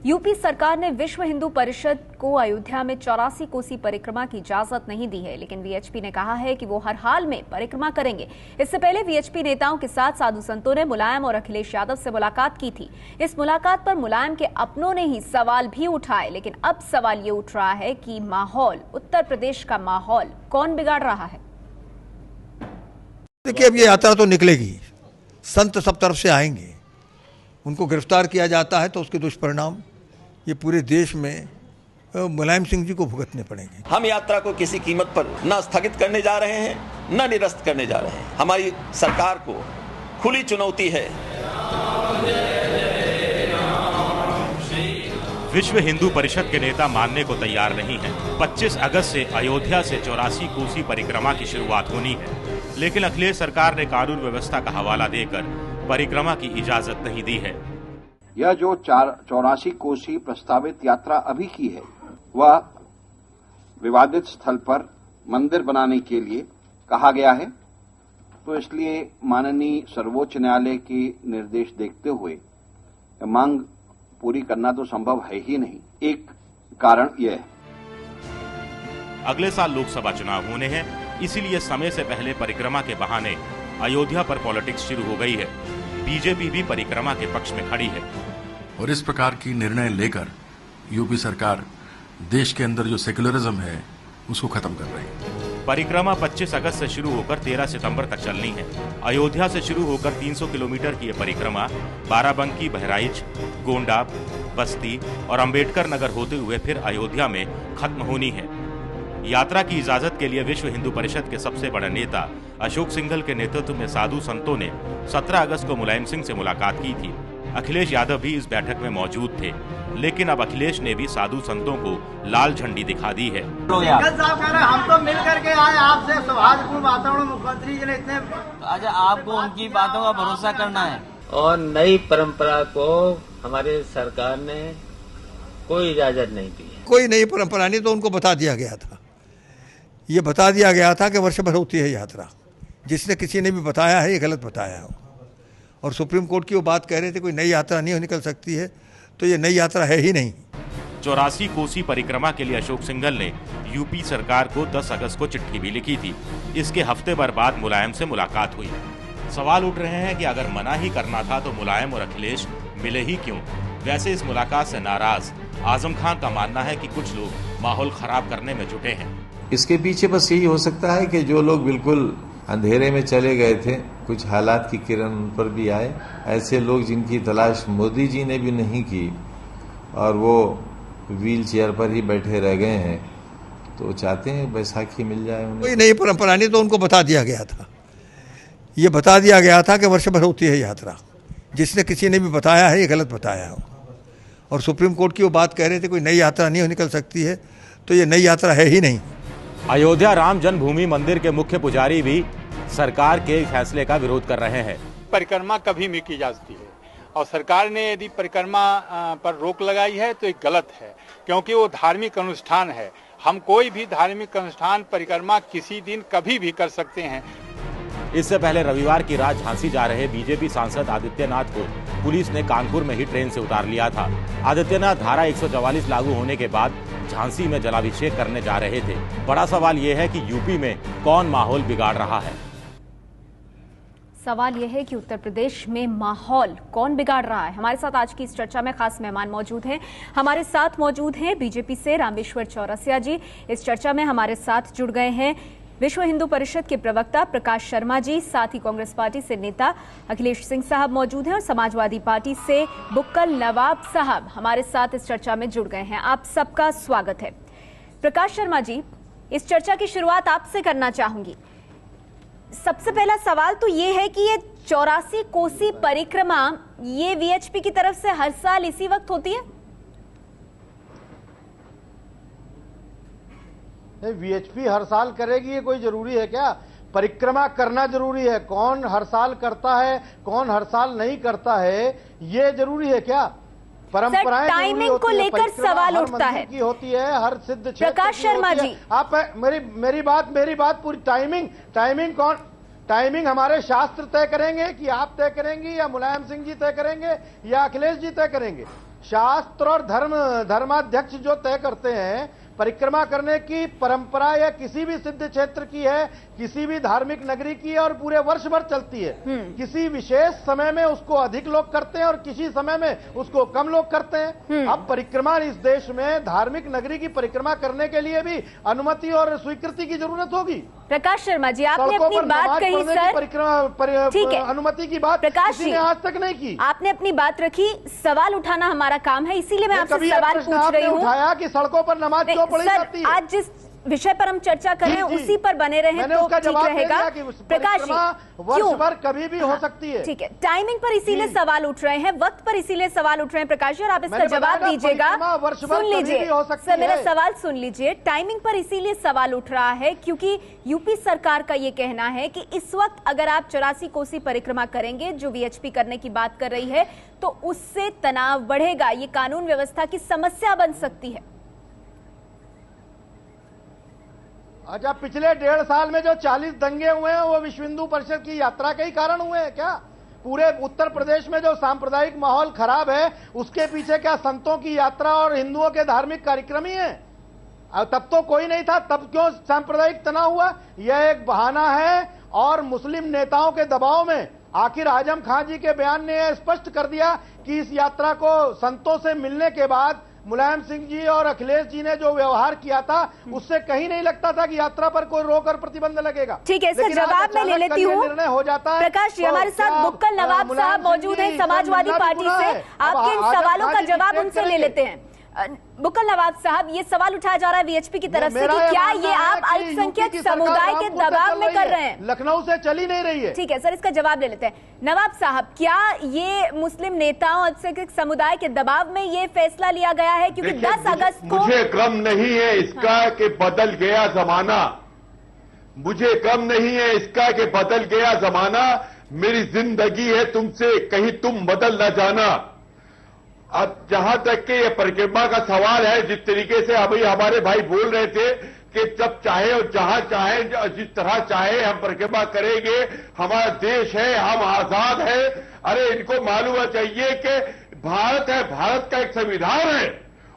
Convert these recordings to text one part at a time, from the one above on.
UP सरकार ने विश्व हिंदू परिषद को अयोध्या में 84 कोसी परिक्रमा की इजाजत नहीं दी है, लेकिन वीएचपी ने कहा है कि वो हर हाल में परिक्रमा करेंगे। इससे पहले वीएचपी नेताओं के साथ साधु संतों ने मुलायम और अखिलेश यादव से मुलाकात की थी। इस मुलाकात पर मुलायम के अपनों ने ही सवाल भी उठाए, लेकिन अब सवाल ये उठ रहा है कि माहौल, उत्तर प्रदेश का माहौल कौन बिगाड़ रहा है? देखिए, अब ये यात्रा तो निकलेगी, संत सब तरफ से आएंगे, उनको गिरफ्तार किया जाता है तो उसके दुष्परिणाम ये पूरे देश में मुलायम सिंह जी को भुगतने पड़ेंगे। हम यात्रा को किसी कीमत पर न स्थगित करने जा रहे हैं, न निरस्त करने जा रहे हैं। हमारी सरकार को खुली चुनौती है। विश्व हिंदू परिषद के नेता मानने को तैयार नहीं हैं। 25 अगस्त से अयोध्या से 84 कोसी परिक्रमा की शुरुआत होनी है, लेकिन अखिलेश सरकार ने कानून व्यवस्था का हवाला देकर परिक्रमा की इजाजत नहीं दी है। यह जो 84 कोसी प्रस्तावित यात्रा अभी की है, वह विवादित स्थल पर मंदिर बनाने के लिए कहा गया है, तो इसलिए माननीय सर्वोच्च न्यायालय के निर्देश देखते हुए मांग पूरी करना तो संभव है ही नहीं। एक कारण यह है, अगले साल लोकसभा चुनाव होने हैं, इसीलिए समय से पहले परिक्रमा के बहाने अयोध्या पर पॉलिटिक्स शुरू हो गई है। बीजेपी भी परिक्रमा के पक्ष में खड़ी है और इस प्रकार की निर्णय लेकर यूपी सरकार देश के अंदर जो सेक्युलरिज्म है उसको खत्म कर रही है। परिक्रमा 25 अगस्त से शुरू होकर 13 सितंबर तक चलनी है। अयोध्या से शुरू होकर 300 किलोमीटर की यह परिक्रमा बाराबंकी, बहराइच, गोंडा, बस्ती और अंबेडकर नगर होते हुए फिर अयोध्या में खत्म होनी है। यात्रा की इजाजत के लिए विश्व हिंदू परिषद के सबसे बड़े नेता अशोक सिंघल के नेतृत्व में साधु संतों ने 17 अगस्त को मुलायम सिंह से मुलाकात की थी। अखिलेश यादव भी इस बैठक में मौजूद थे, लेकिन अब अखिलेश ने भी साधु संतों को लाल झंडी दिखा दी है। हम तो मिल करके आए, आपसे सौहार्दपूर्ण वातावरण मुख्यमंत्री जी ने इतने अच्छा, आपको उनकी बातों का भरोसा करना है। और नई परंपरा को हमारे सरकार ने कोई इजाजत नहीं दी है। कोई नई परंपरा नहीं, तो उनको बता दिया गया था, ये बता दिया गया था कि वर्ष भर होती है यात्रा। जिसने किसी ने भी बताया है, ये गलत बताया है। और सुप्रीम कोर्ट की वो बात कह रहे थे कोई नई यात्रा नहीं निकल सकती है, तो ये नई यात्रा है ही नहीं। 84 कोसी परिक्रमा के लिए अशोक सिंघल ने यूपी सरकार को 10 अगस्त को चिट्ठी भी लिखी थी। इसके हफ्ते भर बाद मुलायम से मुलाकात हुई। सवाल उठ रहे हैं कि अगर मना ही करना था तो मुलायम और अखिलेश मिले ही क्यों? वैसे इस मुलाकात से नाराज आजम खान का मानना है कि कुछ लोग माहौल खराब करने में जुटे हैं। इसके पीछे बस यही हो सकता है कि जो लोग बिल्कुल अंधेरे में चले गए थे, कुछ हालात की किरण उन पर भी आए। ऐसे लोग जिनकी तलाश मोदी जी ने भी नहीं की और वो व्हील चेयर पर ही बैठे रह गए हैं, तो चाहते हैं बैसाखी मिल जाए उन्हें। कोई नई परंपरा नहीं, तो उनको बता दिया गया था, ये बता दिया गया था कि वर्ष भर होती है यात्रा। जिसने किसी ने भी बताया है, ये गलत बताया है। और सुप्रीम कोर्ट की वो बात कह रहे थे कोई नई यात्रा नहीं निकल सकती है, तो ये नई यात्रा है ही नहीं। अयोध्या राम जन्मभूमि मंदिर के मुख्य पुजारी भी सरकार के फैसले का विरोध कर रहे हैं। परिक्रमा कभी भी की जा सकती है और सरकार ने यदि परिक्रमा पर रोक लगाई है तो ये गलत है, क्योंकि वो धार्मिक अनुष्ठान है। हम कोई भी धार्मिक अनुष्ठान परिक्रमा किसी दिन कभी भी कर सकते हैं। इससे पहले रविवार की रात झांसी जा रहे बीजेपी सांसद आदित्यनाथ को पुलिस ने कानपुर में ही ट्रेन से उतार लिया था। आदित्यनाथ धारा 144 लागू होने के बाद झांसी में जलाभिषेक करने जा रहे थे। बड़ा सवाल यह है कि यूपी में कौन माहौल बिगाड़ रहा है? सवाल यह है कि उत्तर प्रदेश में माहौल कौन बिगाड़ रहा है। हमारे साथ आज की इस चर्चा में खास मेहमान मौजूद हैं। हमारे साथ मौजूद हैं बीजेपी से रामेश्वर चौरसिया जी। इस चर्चा में हमारे साथ जुड़ गए हैं विश्व हिंदू परिषद के प्रवक्ता प्रकाश शर्मा जी, साथ ही कांग्रेस पार्टी से नेता अखिलेश सिंह साहब मौजूद हैं और समाजवादी पार्टी से बुक्कल नवाब साहब हमारे साथ इस चर्चा में जुड़ गए हैं। आप सबका स्वागत है। प्रकाश शर्मा जी, इस चर्चा की शुरुआत आपसे करना चाहूंगी। सबसे पहला सवाल तो ये है कि ये 84 कोसी परिक्रमा ये वीएचपी की तरफ से हर साल इसी वक्त होती है? वीएचपी हर साल करेगी, ये कोई जरूरी है क्या? परिक्रमा करना जरूरी है। कौन हर साल करता है, कौन हर साल नहीं करता है, ये जरूरी है क्या? परंपराएं टाइमिंग को लेकर सवाल उठता है की होती है, हर सिद्ध क्षेत्र प्रकाश शर्मा जी, आप मेरी बात पूरी। टाइमिंग कौन टाइमिंग हमारे शास्त्र तय करेंगे कि आप तय करेंगे या मुलायम सिंह जी तय करेंगे या अखिलेश जी तय करेंगे? शास्त्र और धर्माध्यक्ष जो तय करते हैं परिक्रमा करने की परंपरा या किसी भी सिद्ध क्षेत्र की है, किसी भी धार्मिक नगरी की है और पूरे वर्ष भर चलती है। किसी विशेष समय में उसको अधिक लोग करते हैं और किसी समय में उसको कम लोग करते हैं। अब परिक्रमा इस देश में धार्मिक नगरी की परिक्रमा करने के लिए भी अनुमति और स्वीकृति की जरूरत होगी। प्रकाश शर्मा जी, आपने अपनी बात कही सर, ठीक है, अनुमति की बात प्रकाश जी आज तक नहीं की। आपने अपनी बात रखी, सवाल उठाना हमारा काम है, इसीलिए मैं आपसे सवाल पूछ रही हूँ। उठाया कि सड़कों पर नमाज क्यों पढ़ी जाती है? आज जिस विषय पर हम चर्चा कर रहे हैं उसी पर बने रहें तो ठीक रहेगा। प्रकाश जी, वर्ष भर कभी भी हो सकती है। ठीक है, टाइमिंग पर इसीलिए सवाल उठ रहे हैं, वक्त पर इसीलिए सवाल उठ रहे हैं प्रकाश जी, और आप इसका जवाब दीजिएगा। सुन लीजिए सर, मेरा सवाल सुन लीजिए। टाइमिंग पर इसीलिए सवाल उठ रहा है क्योंकि यूपी सरकार का ये कहना है कि इस वक्त अगर आप 84 कोसी परिक्रमा करेंगे, जो वीएचपी करने की बात कर रही है, तो उससे तनाव बढ़ेगा, ये कानून व्यवस्था की समस्या बन सकती है। अच्छा, पिछले 1.5 साल में जो 40 दंगे हुए हैं वो विश्व हिंदू परिषद की यात्रा के ही कारण हुए हैं क्या? पूरे उत्तर प्रदेश में जो सांप्रदायिक माहौल खराब है उसके पीछे क्या संतों की यात्रा और हिंदुओं के धार्मिक कार्यक्रम ही है? तब तो कोई नहीं था, तब क्यों सांप्रदायिक तनाव हुआ? यह एक बहाना है और मुस्लिम नेताओं के दबाव में आखिर आजम खान जी के बयान ने यह स्पष्ट कर दिया कि इस यात्रा को संतों से मिलने के बाद मुलायम सिंह जी और अखिलेश जी ने जो व्यवहार किया था उससे कहीं नहीं लगता था कि यात्रा पर कोई रोक और प्रतिबंध लगेगा। ठीक है, इसका जवाब मैं ले लेती हूँ। निर्णय हो जाता है। प्रकाश जी, हमारे साथ बुक्कल नवाब साहब मौजूद हैं समाजवादी पार्टी से, आपके इन सवालों का जवाब उनसे ले लेते हैं। बुक्कल नवाब साहब, ये सवाल उठाया जा रहा है बीएचपी की तरफ से कि क्या ये आप अल्पसंख्यक समुदाय के दबाव में कर रहे हैं? लखनऊ से चली नहीं रही है। ठीक है सर, इसका जवाब ले लेते हैं। नवाब साहब, क्या ये मुस्लिम नेताओं अल्पसंख्यक समुदाय के दबाव में ये फैसला लिया गया है? क्योंकि 10 अगस्त को मुझे गम नहीं है इसका कि बदल गया जमाना, मुझे गम नहीं है इसका कि बदल गया जमाना। मेरी जिंदगी है तुमसे, कहीं तुम बदल न जाना। अब जहां तक के ये परिक्रमा का सवाल है, जिस तरीके से अभी हमारे भाई बोल रहे थे कि जब चाहे और जहां चाहे जिस तरह चाहे हम परिक्रमा करेंगे, हमारा देश है, हम आजाद है। अरे इनको मालूम चाहिए कि भारत है, भारत का एक संविधान है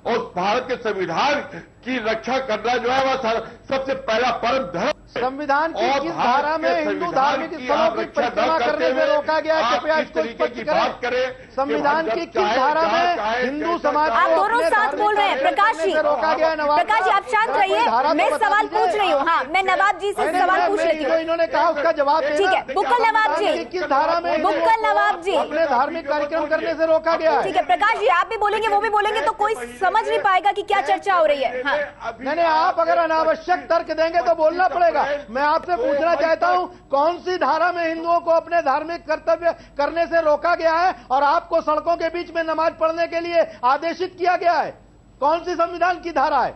और भारत के संविधान की रक्षा करना जो है वह सबसे पहला परम धर्म। संविधान की किस धारा में हिंदू धार्मिक स्थलों की परिक्रमा करने से रोका गया है? कृपया इसको स्पष्ट करें। संविधान की किस धारा में हिंदू समाज आप दोनों साथ बोल रहे हैं? प्रकाश जी, रोका गया? प्रकाश जी, आप शांत रहिए, मैं सवाल पूछ रही हूँ। हाँ, मैं नवाब जी से सवाल पूछ लेती हूँ। इन्होंने कहा उसका जवाब ठीक है। बुक्कल नवाब जी, किस धारा में बुक्कल नवाब जी अपने धार्मिक कार्यक्रम करने से रोका गया है? ठीक है प्रकाश जी, आप भी बोलेंगे वो भी बोलेंगे तो कोई समझ नहीं पाएगा कि क्या चर्चा हो रही है। हाँ, नहीं, आप अगर अनावश्यक तर्क देंगे तो बोलना पड़ेगा। मैं आपसे पूछना चाहता हूं, कौन सी धारा में हिंदुओं को अपने धार्मिक कर्तव्य करने से रोका गया है और आपको सड़कों के बीच में नमाज पढ़ने के लिए आदेशित किया गया है? कौन सी संविधान की धारा है?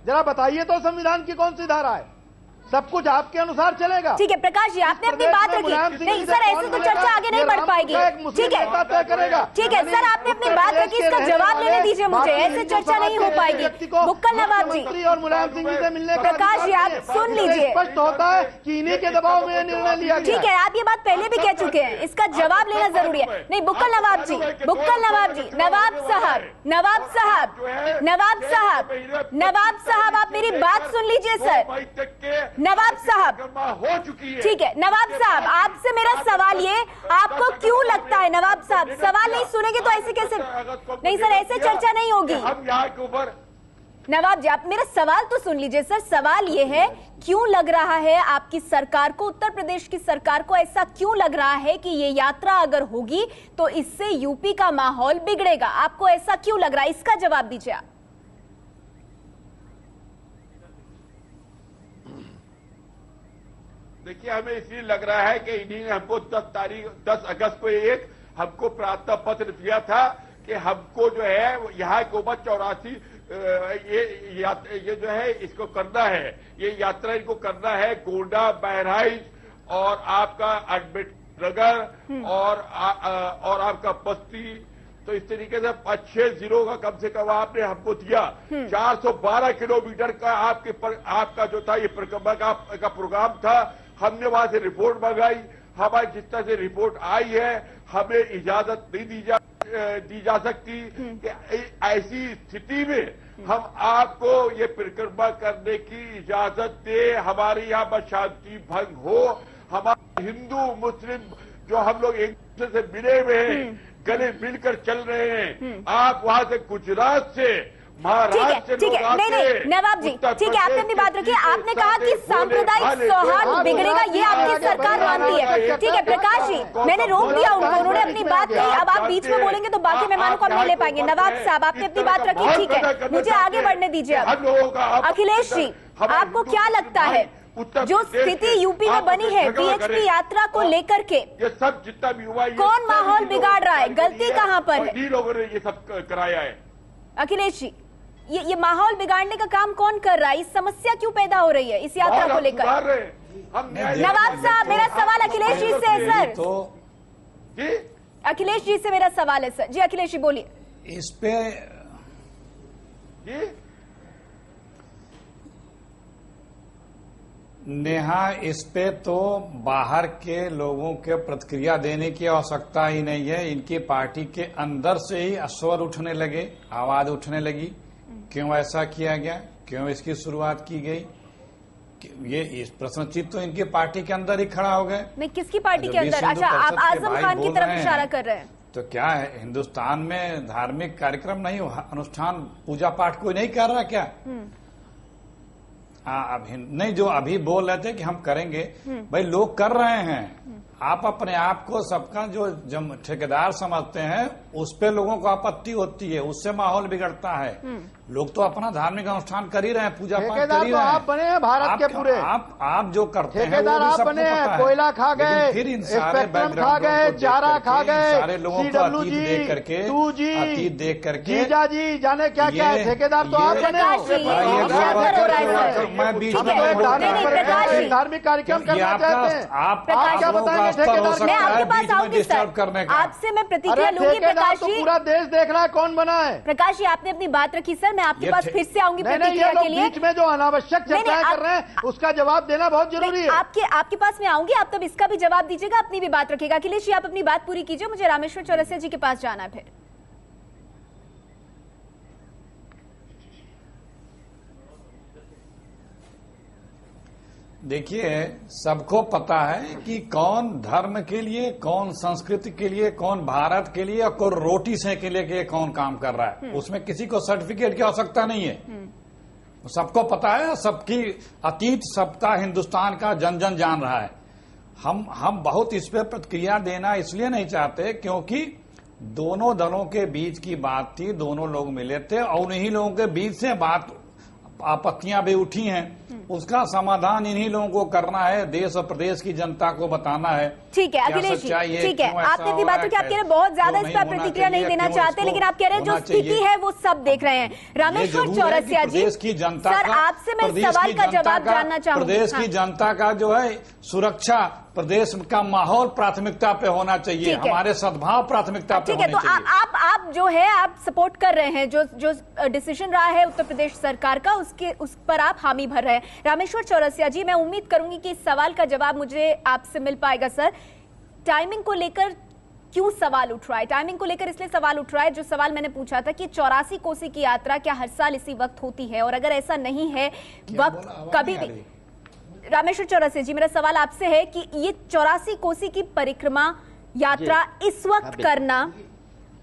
जरा बताइए तो, संविधान की कौन सी धारा है? सब कुछ आपके अनुसार चलेगा। ठीक है प्रकाश जी, आपने अपनी बात रखी। नहीं सर, ऐसे तो चर्चा आगे नहीं बढ़ पाएगी। ठीक है, ठीक है सर, आपने अपनी बात रखी, इसका जवाब लेने दीजिए मुझे, ऐसे चर्चा नहीं हो पाएगी। बुक्कल नवाब जी और मुलायम सिंह जी से मिलने का प्रकाश जी, आप सुन लीजिए। स्पष्ट होता है कि इन्हीं के दबाव में निर्णय लिया गया। ठीक है, आप ये बात पहले भी कह चुके हैं, इसका जवाब लेना जरूरी है। नहीं बुक्कल नवाब जी, बुक्कल नवाब जी, नवाब साहब, नवाब साहब, नवाब साहब, नवाब साहब, आप मेरी बात सुन लीजिए सर। नवाब साहब हो चुकी है। ठीक है नवाब साहब, आपसे मेरा सवाल ये, आपको क्यों लगता है? नवाब साहब, सवाल नहीं सुनेंगे तो ऐसे कैसे? नहीं सर, ऐसे चर्चा नहीं होगी। हम यहाँ के ऊपर नवाब जी, आप मेरा सवाल तो सुन लीजिए सर। सवाल ये है, क्यों लग रहा है आपकी सरकार को, उत्तर प्रदेश की सरकार को ऐसा क्यों लग रहा है कि ये यात्रा अगर होगी तो इससे यूपी का माहौल बिगड़ेगा? आपको ऐसा क्यों लग रहा है? इसका जवाब दीजिए आप। देखिए, हमें इसलिए लग रहा है कि इन्हीं ने हमको 10 अगस्त को एक हमको प्रार्थना पत्र दिया था कि हमको जो है यहाँ के ऊपर 84 ये जो है इसको करना है, ये यात्रा इनको करना है। गोंडा, बहराइच और आपका अम्बेडकर नगर और आपका बस्ती, तो इस तरीके से 5-6 जिलों का कम से कम आपने हमको दिया। 412 किलोमीटर का आपका जो था ये परिक्रमा का प्रोग्राम था। हमने वहां से रिपोर्ट मंगाई, हमारी जिस तरह से रिपोर्ट आई है हमें इजाजत नहीं दी जा दी जा सकती कि ऐसी स्थिति में हम आपको ये परिक्रमा करने की इजाजत दे, हमारे यहाँ पर शांति भंग हो, हमारे हिंदू मुस्लिम जो हम लोग एक दूसरे से मिले हुए हैं, गले मिलकर चल रहे हैं, आप वहां से गुजरात से महाराष्ट्र से लोग आते हैं। नहीं नवाब जी, ठीक है, आपने अपनी बात रखी। आपने कहा कि सांप्रदायिक सौहार्द बिगड़ेगा, ये आपकी सरकार मानती है। ठीक है प्रकाश जी, मैंने रोक दिया उनको, उन्होंने अपनी बात कही। अब आप बीच में बोलेंगे तो बाकी मेहमानों को हम नहीं ले पाएंगे। नवाब साहब, आपने अपनी बात रखी, ठीक है, मुझे आगे बढ़ने दीजिए। अखिलेश जी, आपको क्या लगता है जो स्थिति यूपी में बनी है वीएचपी यात्रा को लेकर के, ये सब जितना भी हुआ, कौन माहौल बिगाड़ रहा है, गलती कहां पर है? इन्हीं लोगों ने ये सब कराया है। अखिलेश जी, ये माहौल बिगाड़ने का काम कौन कर रहा है? इस समस्या क्यों पैदा हो रही है इस यात्रा को लेकर? नवाब साहब, मेरा सवाल अखिलेश जी से है सर। अखिलेश जी से मेरा सवाल है सर। जी अखिलेश जी बोलिए। इस पे नेहा, इस पे तो बाहर के लोगों के प्रतिक्रिया देने की आवश्यकता ही नहीं है। इनकी पार्टी के अंदर से ही स्वर उठने लगे, आवाज उठने लगी। क्यों ऐसा किया गया, क्यों इसकी शुरुआत की गई, ये इस प्रश्न चिन्ह तो इनकी पार्टी के अंदर ही खड़ा हो गए। नहीं, किसकी पार्टी के अंदर? अच्छा, आप आजम खान की तरफ इशारा कर रहे हैं। तो क्या है, हिंदुस्तान में धार्मिक कार्यक्रम नहीं, अनुष्ठान पूजा पाठ कोई नहीं कर रहा क्या? अभी नहीं, जो अभी बोल रहे थे कि हम करेंगे, भाई लोग कर रहे हैं। आप अपने आप को सबका जो ठेकेदार समझते हैं, उस पे लोगों को आपत्ति होती है, उससे माहौल बिगड़ता है। लोग तो अपना धार्मिक अनुष्ठान कर ही रहे हैं, पूजा पाठ कर ही रहे हैं। आप बने हैं भारत के पूरे, आप जो करते हैं ठेकेदार आप बने हैं। कोयला खा गए, फिर इन सारे खा गए, चारा खा गए, सारे लोगों को अतीत देख करके, अतीत देख करके, जीजा जी जाने क्या क्या है, ठेकेदार तो आप बने हो। मैं बीच में धार्मिक कार्यक्रम करना चाहते हैं, आप क्या बताएंगे? मैं आपके पास आऊंगी सर, आपसे मैं प्रतिक्रिया लूंगी। प्रकाश जी, पूरा देश देख रहा है कौन बना है। प्रकाश जी, आपने अपनी बात रखी सर, मैं आपके पास फिर से आऊंगी प्रतिक्रिया के लिए। बीच में जो अनावश्यक चर्चाएं कर रहे हैं उसका जवाब देना बहुत जरूरी है। आपके पास मैं आऊंगी, आप तब इसका भी जवाब दीजिएगा, अपनी भी बात रखिएगा। अखिलेश जी, आप अपनी बात पूरी कीजिए, मुझे रामेश्वर चौरसिया जी के पास जाना है। फिर देखिए, सबको पता है कि कौन धर्म के लिए, कौन संस्कृति के लिए, कौन भारत के लिए और कौन रोटी सेकने के लिए कौन काम कर रहा है। उसमें किसी को सर्टिफिकेट की आवश्यकता नहीं है, सबको पता है। सबकी अतीत सत्ता हिंदुस्तान का जन जन जान रहा है। हम बहुत इस पे प्रतिक्रिया देना इसलिए नहीं चाहते क्योंकि दोनों दलों के बीच की बात थी, दोनों लोग मिले थे और उन्हीं लोगों के बीच से बात आपत्तियां भी उठी हैं, उसका समाधान इन्हीं लोगों को करना है, देश और प्रदेश की जनता को बताना है। ठीक है अखिलेश जी, ठीक है, आपने अपनी बात रखी। आप कह रहे हैं बहुत ज्यादा इस पर प्रतिक्रिया नहीं देना चाहते, लेकिन आप कह रहे हैं जो स्थिति है वो सब देख रहे हैं। रामेश्वर चौरसिया जी, प्रदेश की जनता सर आपसे मैं सवाल का जवाब जानना चाहूंगा। प्रदेश की जनता का जो है सुरक्षा, प्रदेश का माहौल प्राथमिकता पे होना चाहिए, हमारे सद्भाव प्राथमिकता पे होने चाहिए। ठीक है, तो आप जो है आप सपोर्ट कर रहे हैं, जो डिसीजन रहा है उत्तर प्रदेश सरकार का, उस पर आप हामी भर रहे हैं। रामेश्वर चौरसिया जी, मैं उम्मीद करूंगी कि इस सवाल का जवाब मुझे आपसे मिल पाएगा। सर, टाइमिंग को लेकर क्यों सवाल उठ रहा है? टाइमिंग को लेकर इसलिए सवाल उठ रहा है, जो सवाल मैंने पूछा था कि 84 कोसी की यात्रा क्या हर साल इसी वक्त होती है, और अगर ऐसा नहीं है वक्त कभी भी। रामेश्वर चौरसिया जी, मेरा सवाल आपसे है कि ये 84 कोसी की परिक्रमा यात्रा इस वक्त करना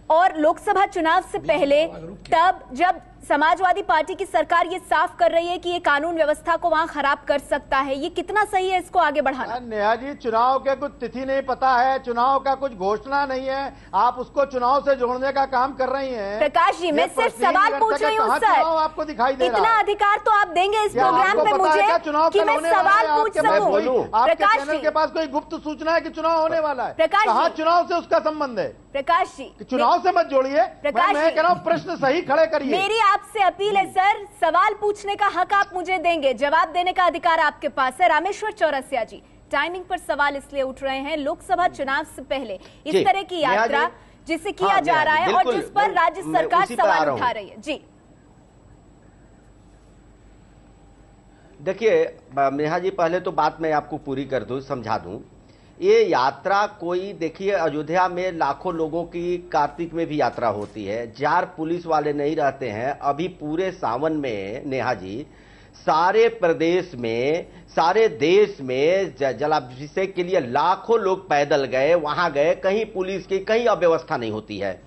और लोकसभा चुनाव से पहले, तब जब समाजवादी पार्टी की सरकार ये साफ कर रही है कि ये कानून व्यवस्था को वहां खराब कर सकता है, ये कितना सही है इसको आगे बढ़ाना? नेहा जी, चुनाव के कुछ तिथि नहीं पता है, चुनाव का कुछ घोषणा नहीं है, आप उसको चुनाव से जोड़ने का काम कर रही हैं। प्रकाश जी, मैं सिर्फ सवाल पूछ रही हूँ सर, आपको दिखाई दे रहा है? इतना अधिकार तो आप देंगे इस प्रोग्राम पे मुझे कि मैं सवाल पूछ सकूं। प्रकाश जी के पास कोई गुप्त सूचना है कि चुनाव होने वाला है? प्रकाश कहाँ चुनाव से उसका संबंध है? प्रकाश जी, चुनाव से मत जोड़िए, मैं कह रहा हूँ प्रश्न सही खड़े करिए। मेरी आपसे अपील है सर, सवाल पूछने का हक आप मुझे देंगे, जवाब देने का अधिकार आपके पास है। रामेश्वर चौरसिया जी, टाइमिंग पर सवाल इसलिए उठ रहे हैं, लोकसभा चुनाव से पहले इस तरह की यात्रा जिसे किया जा रहा है और जिस पर राज्य सरकार सवाल उठा रही है। जी देखिए नेहा जी, पहले तो बात मैं आपको पूरी कर दूं, समझा दूं ये यात्रा कोई, देखिए अयोध्या में लाखों लोगों की कार्तिक में भी यात्रा होती है, 4 पुलिस वाले नहीं रहते हैं। अभी पूरे सावन में नेहा जी सारे प्रदेश में, सारे देश में जलाभिषेक के लिए लाखों लोग पैदल गए, वहां गए, कहीं पुलिस की कहीं अव्यवस्था नहीं होती है।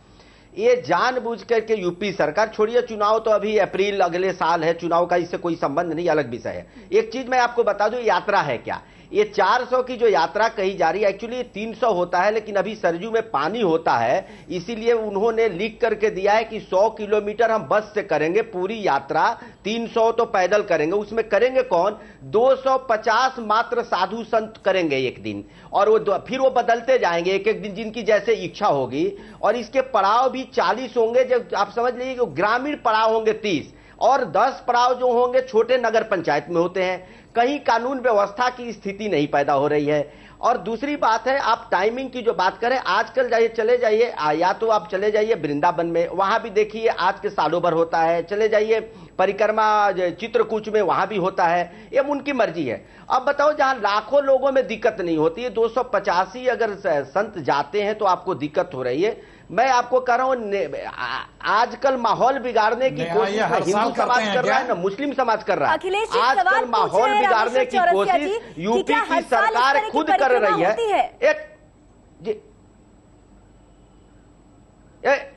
ये जानबूझ करके यूपी सरकार, छोड़िए चुनाव तो अभी अप्रैल अगले साल है, चुनाव का इससे कोई संबंध नहीं, अलग विषय है। एक चीज मैं आपको बता दूं, यात्रा है क्या, ये 400 की जो यात्रा कही जा रही है, एक्चुअली 300 होता है, लेकिन अभी सरजू में पानी होता है, इसीलिए उन्होंने लिख करके दिया है कि 100 किलोमीटर हम बस से करेंगे पूरी यात्रा, 300 तो पैदल करेंगे। उसमें करेंगे कौन, 250 मात्र साधु संत करेंगे एक दिन, और वो फिर वो बदलते जाएंगे एक एक दिन जिनकी जैसे इच्छा होगी। और इसके पड़ाव भी 40 होंगे, जो आप समझ लीजिए जो ग्रामीण पड़ाव होंगे 30, और 10 पड़ाव जो होंगे छोटे नगर पंचायत में होते हैं। कहीं कानून व्यवस्था की स्थिति नहीं पैदा हो रही है। और दूसरी बात है, आप टाइमिंग की जो बात करें, आजकल जाइए, चले जाइए, या तो आप चले जाइए वृंदावन में, वहां भी देखिए आज के सालों भर होता है, चले जाइए परिक्रमा चित्रकूट में, वहां भी होता है, ये उनकी मर्जी है। अब बताओ, जहां लाखों लोगों में दिक्कत नहीं होती है, 285 अगर संत जाते हैं तो आपको दिक्कत हो रही है। मैं आपको कह रहा हूं, आजकल माहौल बिगाड़ने की कोशिश हिंदू समाज कर रहा है ना मुस्लिम समाज कर रहा है। आजकल माहौल बिगाड़ने की कोशिश यूपी की सरकार खुद कर रही है।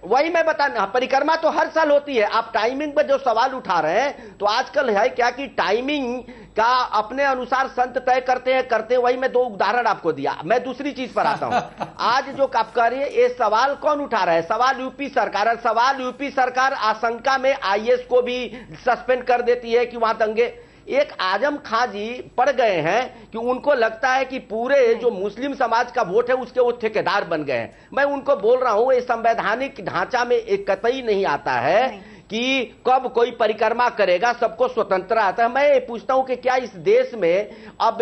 वही मैं बताना, परिक्रमा तो हर साल होती है। आप टाइमिंग पर जो सवाल उठा रहे हैं, तो आजकल है क्या कि टाइमिंग का अपने अनुसार संत तय करते हैं। वही मैं 2 उदाहरण आपको दिया। मैं दूसरी चीज पर आता हूं। आज जो आप कह रही है, ये सवाल कौन उठा रहा है, सवाल यूपी सरकार। सवाल यूपी सरकार आशंका में IAS को भी सस्पेंड कर देती है कि वहां दंगे। एक आजम खां जी पड़ गए हैं कि उनको लगता है कि पूरे जो मुस्लिम समाज का वोट है उसके वो ठेकेदार बन गए हैं। मैं उनको बोल रहा हूं, ये संवैधानिक ढांचा में एक कतई नहीं आता है कि कब कोई परिक्रमा करेगा, सबको स्वतंत्र आता है। मैं ये पूछता हूं कि क्या इस देश में अब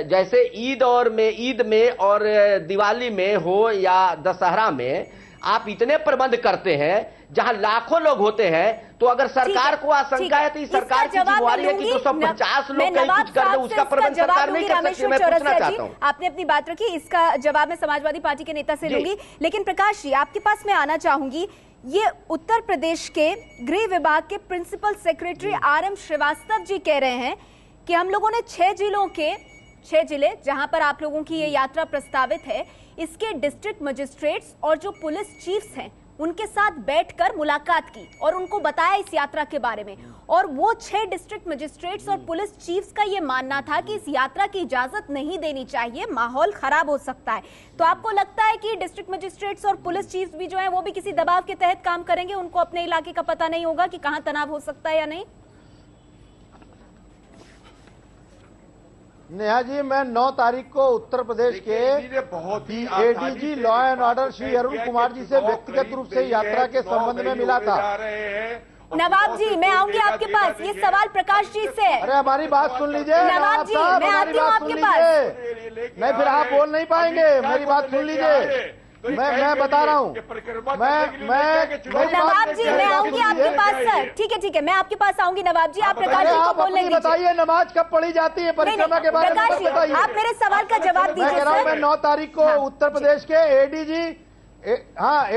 जैसे ईद में और दिवाली में हो या दशहरा में आप इतने प्रबंध करते हैं जहां लाखों लोग होते हैं, तो अगर सरकार को आशंका है तो इस सरकार की जिम्मेवारी है कि 250 लोग कहीं कुछ कर दे, उसका प्रबंध सरकार नहीं कर सकती। मैं पूछना चाहता हूं। आपने अपनी बात रखी, इसका जवाब मैं समाजवादी पार्टी के नेता से लूंगी। लेकिन प्रकाश जी, आपके पास मैं आना चाहूंगी। ये उत्तर प्रदेश के गृह विभाग के principal secretary RM Srivastava ji कह रहे हैं कि हम लोगों ने 6 जिले जहां पर आप लोगों की ये यात्रा प्रस्तावित है, इसके डिस्ट्रिक्ट मजिस्ट्रेट्स और जो पुलिस चीफ्स हैं उनके साथ बैठकर मुलाकात की और उनको बताया इस यात्रा के बारे में। और वो 6 डिस्ट्रिक्ट मजिस्ट्रेट्स और पुलिस चीफ्स का ये मानना था कि इस यात्रा की इजाजत नहीं देनी चाहिए, माहौल खराब हो सकता है। तो आपको लगता है कि डिस्ट्रिक्ट मजिस्ट्रेट्स और पुलिस चीफ्स भी जो है वो भी किसी दबाव के तहत काम करेंगे? उनको अपने इलाके का पता नहीं होगा कि कहां तनाव हो सकता है या नहीं? नेहा जी, मैं 9 तारीख को उत्तर प्रदेश के ADG law and order Shri Arun Kumar ji से व्यक्तिगत रूप से यात्रा के संबंध में मिला था। नवाब जी, मैं आऊंगी आपके पास। ये सवाल प्रकाश जी से। अरे हमारी बात सुन लीजिए नवाब जी, मैं आती हूँ आपके पास। नहीं, फिर आप बोल नहीं पाएंगे। मेरी बात सुन लीजिए, मैं बता रहा हूँ। नवाब जी, मैं आऊंगी आपके पास सर। ठीक है, मैं आपके पास आऊंगी नवाब जी। आप प्रकाश जी को बोलने दीजिए। बताइए, नमाज कब पढ़ी जाती है परिक्रमा के बारे में बताइए। आप मेरे सवाल का जवाब दीजिए। मैं कह रहा हूँ, मैं 9 तारीख को उत्तर प्रदेश के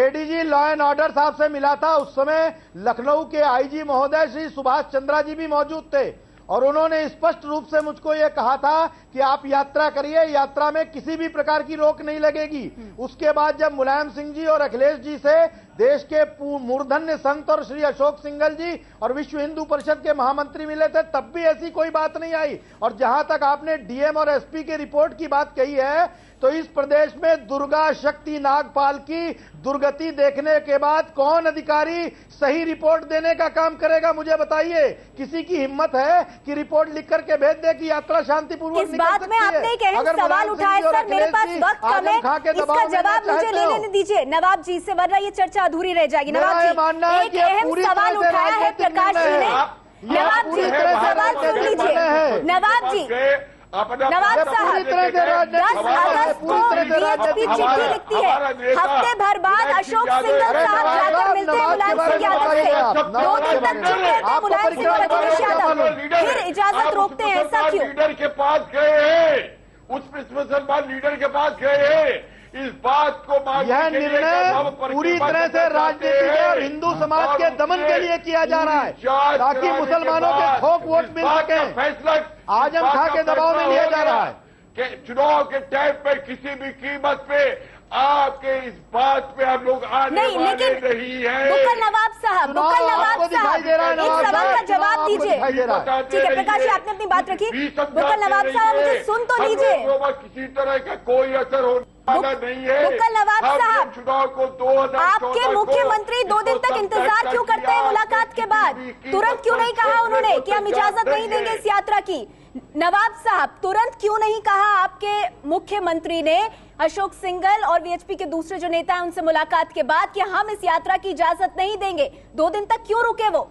ADG लॉ एंड ऑर्डर साहब से मिला था। उस समय लखनऊ के IG महोदय श्री सुभाष चंद्रा जी भी मौजूद थे और उन्होंने स्पष्ट रूप से मुझको ये कहा था कि आप यात्रा करिए, यात्रा में किसी भी प्रकार की रोक नहीं लगेगी। उसके बाद जब मुलायम सिंह जी और अखिलेश जी से देश के मूर्धन्य संत और श्री अशोक सिंघल जी और विश्व हिंदू परिषद के महामंत्री मिले थे, तब भी ऐसी कोई बात नहीं आई। और जहां तक आपने DM और SP के रिपोर्ट की बात कही है, तो इस प्रदेश में दुर्गा शक्ति नागपाल की दुर्गति देखने के बाद कौन अधिकारी सही रिपोर्ट देने का काम करेगा, मुझे बताइए। किसी की हिम्मत है कि रिपोर्ट लिख करके भेज दे कि यात्रा शांतिपूर्वक निकल बात में आपने एक अहम सवाल उठाया सर, मेरे पास वक्त कम है, इसका जवाब मुझे लेने दीजिए नवाब जी से, वरना ये चर्चा अधूरी रह जाएगी। नवाब जी, एक अहम सवाल उठाया है प्रकाश जी ने। नवाब जी, सवाल सुन लीजिए। नवाब जी, नवाब साहब, 10 अगस्त को BHP चिट्ठी लिखती है, हफ्ते भर बाद अशोक सिंघल साहब जाकर मिलते हैं मुलायम सिंह यादव से, 2 दिन तक चुप रहते हैं मुलायम सिंह और अखिलेश यादव, फिर इजाजत रोकते हैं, ऐसा क्यों? लीडर के पास गए हैं, उस मुसलमान लीडर के पास गए हैं इस बात को यह निर्णय पूरी तरह से राजनीतिक और हिंदू समाज के दमन के लिए किया जा रहा है ताकि मुसलमानों के थोक वोट मिल सके। फैसला आजम खां के दबाव में लिया जा रहा है कि चुनाव के टाइम पे किसी भी कीमत पे आपके इस बात पे हम लोग आने वाले नहीं है। बुक्कल नवाब साहब, एक सवाल का जवाब दीजिए। ठीक है प्रकाश जी, आपने अपनी बात रखी। बुक्कल नवाब साहब मुझे सुन तो लीजिए। किसी तरह का कोई असर होने वाला नहीं है। बुक्कल नवाब साहब, चुनाव को 2014 आपके मुख्यमंत्री 2 दिन तक इंतजार क्यों करते हैं मुलाकात के बाद? तुरंत क्यों नहीं कहा उन्होंने कि हम इजाजत नहीं देंगे इस यात्रा की? नवाब साहब, तुरंत क्यों नहीं कहा आपके मुख्यमंत्री ने अशोक सिंघल और वीएचपी के दूसरे जो नेता हैं उनसे मुलाकात के बाद कि हम इस यात्रा की इजाजत नहीं देंगे? 2 दिन तक क्यों रुके वो?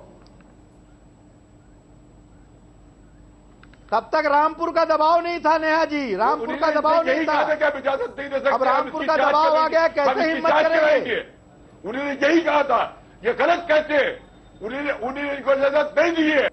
तब तक रामपुर का दबाव नहीं था नेहा जी, रामपुर का दबाव नहीं था। इजाजत नहीं दे सकते। अब रामपुर का दबाव आ गया, कैसे हिम्मत करेंगे? उन्होंने यही कहा था, ये गलत कहते हैं। उन्होंने इनको इजाजत नहीं दी है,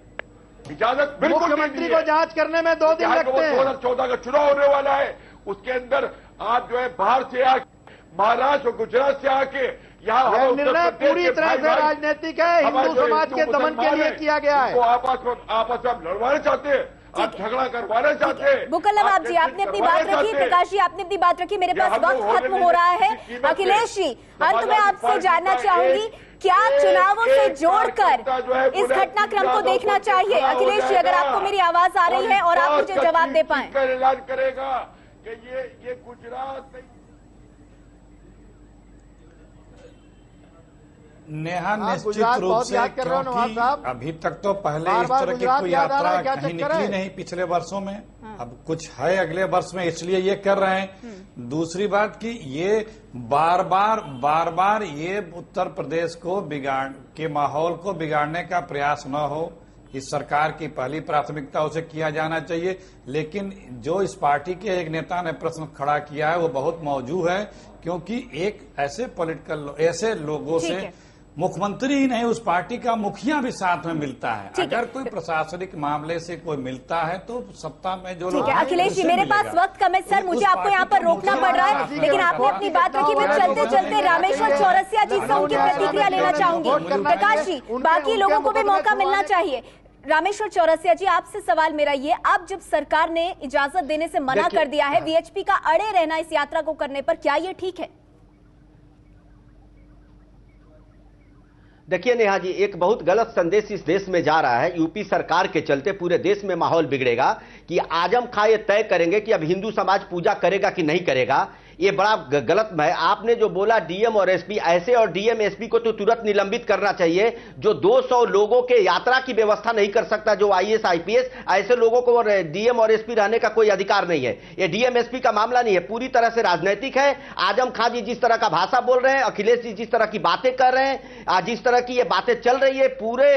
इजाजत बिल्कुल। मुख्यमंत्री को जांच करने में 2 दिन लगते हैं। 2014 का चुनाव होने वाला है, उसके अंदर आप जो है बाहर से आके, महाराष्ट्र और गुजरात से आके यहाँ निर्णय पूरी तरह से राजनीतिक है, हिंदू समाज के दमन के लिए किया गया है। आपस में लड़वाना चाहते हैं, आप झगड़ा करवाना चाहते हैं। बुक्कल नवाब जी, आपने अपनी बात रखी। प्रकाश जी, आपने अपनी बात रखी। मेरे पास वक्त खत्म हो रहा है। अखिलेश जी, अंत में आपसे जानना चाहूंगी, क्या चुनावों से जोड़कर इस घटनाक्रम को देखना चाहिए? अखिलेश जी, अगर आपको मेरी आवाज आ रही है और आप मुझे जवाब दे पाएं। ऐलान करेगा कि ये गुजरात में नेहा निश्चित रूप से, क्योंकि अभी तक तो पहले इस तरह की कोई यात्रा कहीं निकली नहीं पिछले वर्षों में। अब कुछ है अगले वर्ष में, इसलिए ये कर रहे हैं। दूसरी बात कि ये बार बार ये उत्तर प्रदेश को के माहौल को बिगाड़ने का प्रयास न हो, इस सरकार की पहली प्राथमिकता उसे किया जाना चाहिए। लेकिन जो इस पार्टी के एक नेता ने प्रश्न खड़ा किया है वो बहुत मौजूद है, क्योंकि एक ऐसे लोगों से मुख्यमंत्री ही नहीं, उस पार्टी का मुखिया भी साथ में मिलता है। अगर कोई प्रशासनिक मामले से कोई मिलता है तो सत्ता में जो लोग। अखिलेश जी, मेरे पास वक्त कम है सर, मुझे आपको यहाँ पर रोकना पड़ रहा है, लेकिन आपने अपनी बात रखी। मैं चलते चलते रामेश्वर चौरसिया जी से उनकी प्रतिक्रिया लेना चाहूंगी। प्रकाश जी, बाकी लोगों को भी मौका मिलना चाहिए। रामेश्वर चौरसिया जी, आपसे सवाल मेरा ये, अब जब सरकार ने इजाजत देने से मना कर दिया है, वीएचपी का अड़े रहना इस यात्रा को करने पर, क्या ये ठीक है? देखिए नेहा जी, एक बहुत गलत संदेश इस देश में जा रहा है। यूपी सरकार के चलते पूरे देश में माहौल बिगड़ेगा कि आजम खां ये तय करेंगे कि अब हिंदू समाज पूजा करेगा कि नहीं करेगा। ये बड़ा गलत है। आपने जो बोला डीएम और एसपी, ऐसे और डीएम एसपी को तो तुरंत निलंबित करना चाहिए। जो 200 लोगों के यात्रा की व्यवस्था नहीं कर सकता, जो आईएएस आईपीएस, ऐसे लोगों को डीएम और एसपी रहने का कोई अधिकार नहीं है। ये डीएम एसपी का मामला नहीं है, पूरी तरह से राजनीतिक है। आजम खां जी जिस तरह का भाषा बोल रहे हैं, अखिलेश जी जिस तरह की बातें कर रहे हैं, जिस तरह की ये बातें चल रही है, पूरे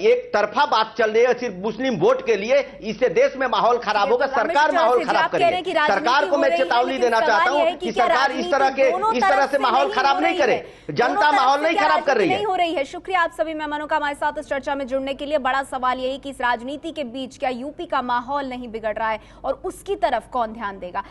एक तरफा बात चल रही है सिर्फ मुस्लिम वोट के लिए। इससे देश में माहौल खराब होगा, सरकार माहौल खराब करेगी। सरकार को मैं चेतावनी देना चाहता हूं कि सरकार इस तरह से माहौल खराब नहीं करे, जनता माहौल नहीं खराब कर रही है। नहीं हो रही है। शुक्रिया आप सभी मेहमानों का हमारे साथ इस चर्चा में जुड़ने के लिए। बड़ा सवाल यही कि इस राजनीति के बीच क्या यूपी का माहौल नहीं बिगड़ रहा है और उसकी तरफ कौन ध्यान देगा?